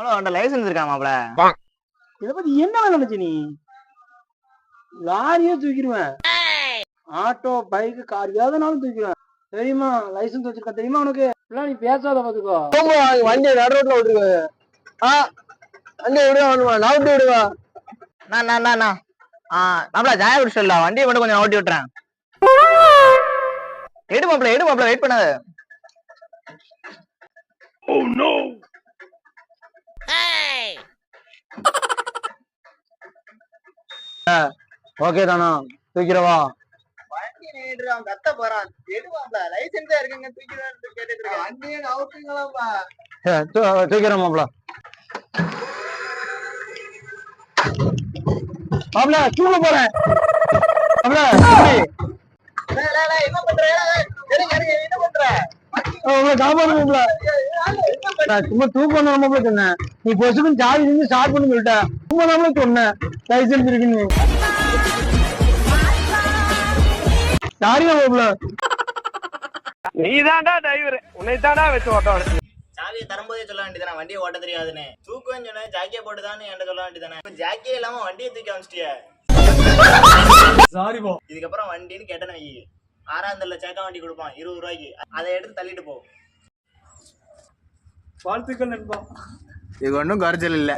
அவ்வளோ அவன்கிட்ட லைசன்ஸ் இருக்கா மாப்ள? இதை பத்தி என்ன நினைச்ச நீ? லாரியே தூக்கிடுவேன், ஆட்டோ பைக் கார் எதனாலும் தூக்கிடுவேன். தெரியுமா? லைசன்ஸ் வச்சிருக்க தெரியுமா உனக்கு? நீ பேசாத பாத்துக்கோ. வண்டியை நடு ரோட்ல விட்டுருக்க. வண்டியை விடுவா, நவுட்டி விடுவா. மாப்ள ஜாயா குடிச்சல, வண்டியை மட்டும் கொஞ்சம் நவுட்டி விட்டுறேன். எடு மாப்ள வெயிட் பண்ணாத. Oh no. ஓகே தானா? தூக்கிறவா? வண்டி நின்றுறான், கத்த போறான். எடுவாப்ல, லைசென்ஸே இருக்குங்க, தூக்கிறேன்னு கேட்டுட்டு இருக்கேன். வண்டியே நவுட்டுங்களாப்பா. தூக்கிறேன் மாப்ள. மாப்ள தூக்க போறேன். மாப்ள என்ன பண்ற? என்ன பண்ற? சும்மா தூக்கணும் மாப்ள சொன்னேன். நீ பொசுக்கும் சாவி இருந்து ஸ்டார்ட் பண்ணி சொல்லிட்ட. சும்மா தான் சொன்னேன் லைசன்ஸ் இருக்குன்னு. யாரையும் மாப்ள நீதான்டா டிரைவர், உன்னைத்தான்டா வச்சு ஓட்ட. சாவியை தரும்போதே சொல்ல வேண்டியதானே வண்டியை ஓட்ட தெரியாதுன்னு. தூக்குவேன்னு சொன்னேன், ஜாக்கியை போட்டுதான்னு என்கிட்ட சொல்ல வேண்டியதானே. ஜாக்கியே இல்லாம வண்டியை தூக்கி அமைச்சிட்டிய. இதுக்கப்புறம் வண்டின்னு கேட்டேன்னு வை, 6ஆம் தள்ள சேக்கா வண்டி கொடுப்பான் 20 ரூபாய்க்கு. அதை எடுத்து தள்ளிட்டு போ. வாழ்த்துக்கள் நண்பா. இது ஒன்றும் குறைச்சல் இல்லை.